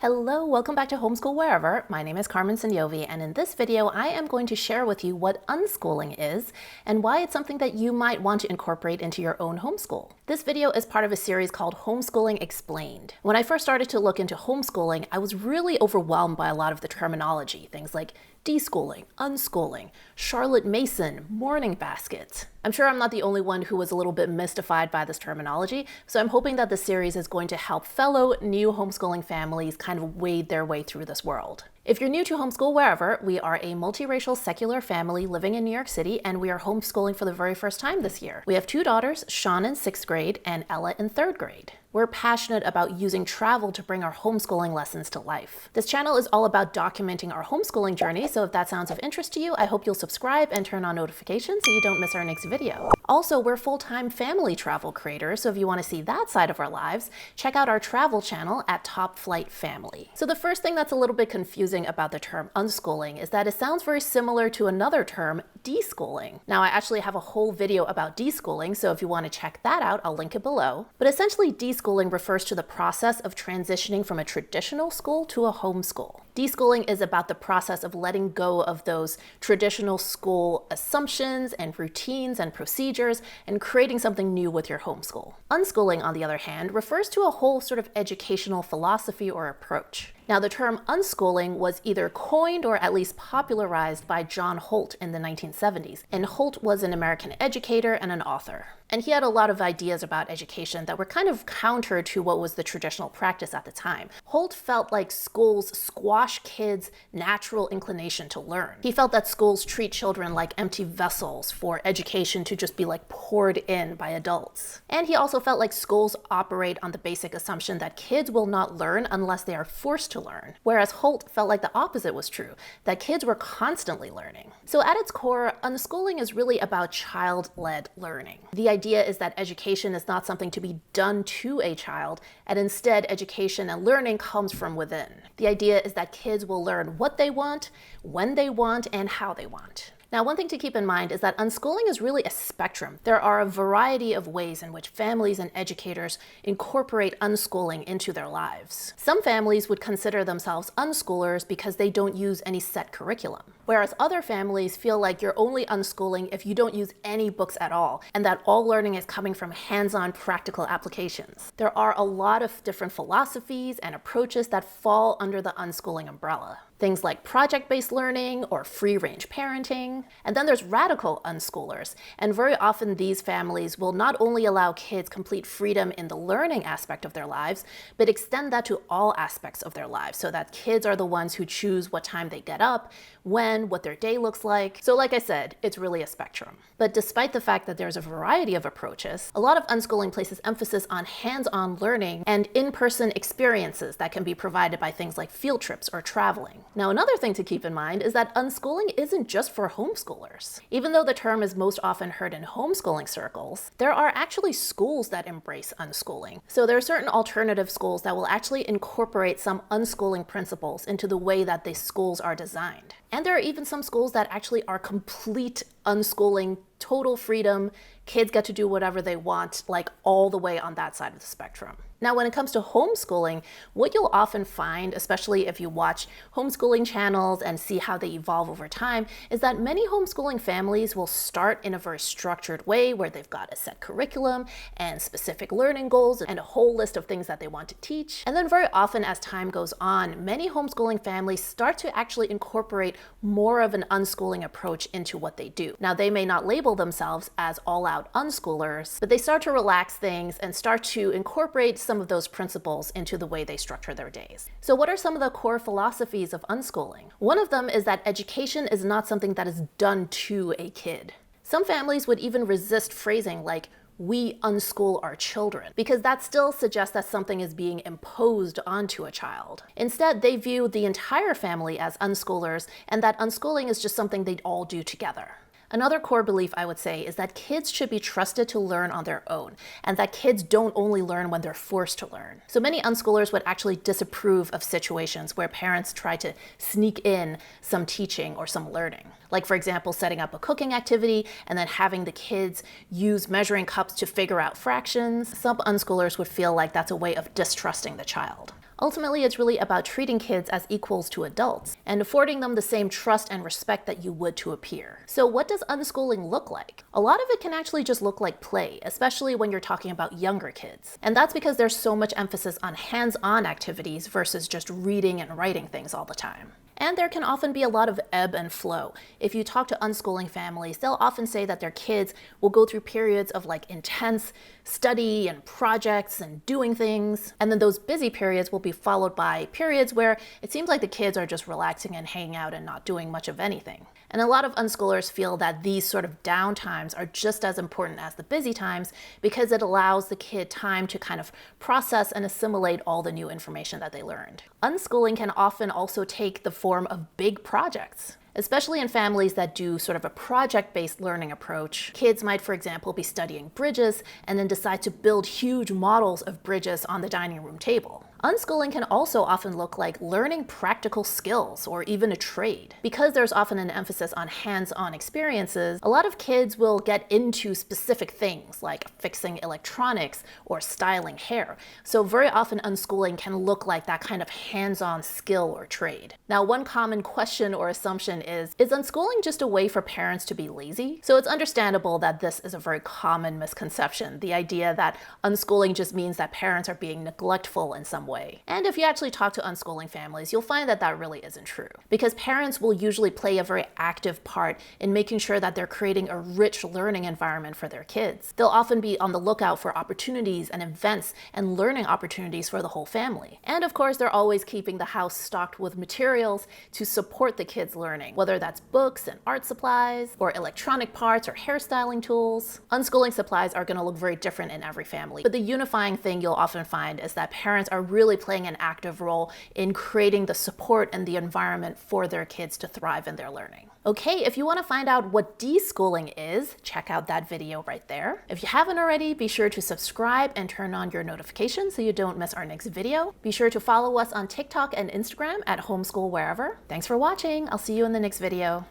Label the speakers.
Speaker 1: Hello, welcome back to Homeschool Wherever. My name is Carmen Sognonvi, and in this video, I am going to share with you what unschooling is and why it's something that you might want to incorporate into your own homeschool. This video is part of a series called Homeschooling Explained. When I first started to look into homeschooling, I was really overwhelmed by a lot of the terminology, things like deschooling, unschooling, Charlotte Mason, morning basket. I'm sure I'm not the only one who was a little bit mystified by this terminology, so I'm hoping that this series is going to help fellow new homeschooling families kind of wade their way through this world. If you're new to Homeschool Wherever, we are a multiracial secular family living in New York City, and we are homeschooling for the very first time this year. We have two daughters, Sean in 6th grade and Ella in 3rd grade. We're passionate about using travel to bring our homeschooling lessons to life. This channel is all about documenting our homeschooling journey, so if that sounds of interest to you, I hope you'll subscribe and turn on notifications so you don't miss our next video. Also, we're full-time family travel creators, so if you want to see that side of our lives, check out our travel channel at Top Flight Family. So the first thing that's a little bit confusing about the term unschooling is that it sounds very similar to another term, deschooling. Now, I actually have a whole video about deschooling, so if you want to check that out, I'll link it below. But essentially, deschooling refers to the process of transitioning from a traditional school to a homeschool. Deschooling is about the process of letting go of those traditional school assumptions and routines and procedures and creating something new with your homeschool. Unschooling, on the other hand, refers to a whole sort of educational philosophy or approach. Now, the term unschooling was either coined or at least popularized by John Holt in the 1970s, and Holt was an American educator and an author. And he had a lot of ideas about education that were kind of counter to what was the traditional practice at the time. Holt felt like schools squash kids' natural inclination to learn. He felt that schools treat children like empty vessels for education to just be like poured in by adults. And he also felt like schools operate on the basic assumption that kids will not learn unless they are forced to learn. Whereas Holt felt like the opposite was true, that kids were constantly learning. So at its core, unschooling is really about child-led learning. The idea is that education is not something to be done to a child, and instead education and learning comes from within. The idea is that kids will learn what they want, when they want, and how they want. Now, one thing to keep in mind is that unschooling is really a spectrum. There are a variety of ways in which families and educators incorporate unschooling into their lives. Some families would consider themselves unschoolers because they don't use any set curriculum, whereas other families feel like you're only unschooling if you don't use any books at all, and that all learning is coming from hands-on practical applications. There are a lot of different philosophies and approaches that fall under the unschooling umbrella. Things like project-based learning or free-range parenting. And then there's radical unschoolers. And very often these families will not only allow kids complete freedom in the learning aspect of their lives, but extend that to all aspects of their lives so that kids are the ones who choose what time they get up, when, what their day looks like. So like I said, it's really a spectrum. But despite the fact that there's a variety of approaches, a lot of unschooling places emphasis on hands-on learning and in-person experiences that can be provided by things like field trips or traveling. Now, another thing to keep in mind is that unschooling isn't just for homeschoolers. Even though the term is most often heard in homeschooling circles, there are actually schools that embrace unschooling. So there are certain alternative schools that will actually incorporate some unschooling principles into the way that the schools are designed. And there are even some schools that actually are complete unschooling, total freedom, kids get to do whatever they want, like all the way on that side of the spectrum. Now, when it comes to homeschooling, what you'll often find, especially if you watch homeschooling channels and see how they evolve over time, is that many homeschooling families will start in a very structured way where they've got a set curriculum and specific learning goals and a whole list of things that they want to teach. And then very often as time goes on, many homeschooling families start to actually incorporate more of an unschooling approach into what they do. Now, they may not label themselves as all-out unschoolers, but they start to relax things and start to incorporate some of those principles into the way they structure their days. So what are some of the core philosophies of unschooling? One of them is that education is not something that is done to a kid. Some families would even resist phrasing like, "we unschool our children," because that still suggests that something is being imposed onto a child. Instead, they view the entire family as unschoolers and that unschooling is just something they all do together. Another core belief I would say is that kids should be trusted to learn on their own, and that kids don't only learn when they're forced to learn. So many unschoolers would actually disapprove of situations where parents try to sneak in some teaching or some learning. Like, for example, setting up a cooking activity and then having the kids use measuring cups to figure out fractions. Some unschoolers would feel like that's a way of distrusting the child. Ultimately, it's really about treating kids as equals to adults and affording them the same trust and respect that you would to a peer. So what does unschooling look like? A lot of it can actually just look like play, especially when you're talking about younger kids. And that's because there's so much emphasis on hands-on activities versus just reading and writing things all the time. And there can often be a lot of ebb and flow. If you talk to unschooling families, they'll often say that their kids will go through periods of like intense study and projects and doing things. And then those busy periods will be followed by periods where it seems like the kids are just relaxing and hanging out and not doing much of anything. And a lot of unschoolers feel that these sort of down times are just as important as the busy times because it allows the kid time to kind of process and assimilate all the new information that they learned. Unschooling can often also take the form of big projects. Especially in families that do sort of a project-based learning approach. Kids might, for example, be studying bridges and then decide to build huge models of bridges on the dining room table. Unschooling can also often look like learning practical skills or even a trade. Because there's often an emphasis on hands-on experiences, a lot of kids will get into specific things like fixing electronics or styling hair. So very often unschooling can look like that kind of hands-on skill or trade. Now, one common question or assumption is unschooling just a way for parents to be lazy? So it's understandable that this is a very common misconception, the idea that unschooling just means that parents are being neglectful in some way. And if you actually talk to unschooling families, you'll find that that really isn't true. Because parents will usually play a very active part in making sure that they're creating a rich learning environment for their kids. They'll often be on the lookout for opportunities and events and learning opportunities for the whole family. And of course, they're always keeping the house stocked with materials to support the kids' learning, whether that's books and art supplies, or electronic parts or hairstyling tools. Unschooling supplies are going to look very different in every family, but the unifying thing you'll often find is that parents are really playing an active role in creating the support and the environment for their kids to thrive in their learning. Okay, if you want to find out what deschooling is, check out that video right there. If you haven't already, be sure to subscribe and turn on your notifications so you don't miss our next video. Be sure to follow us on TikTok and Instagram at Homeschool Wherever. Thanks for watching. I'll see you in the next video.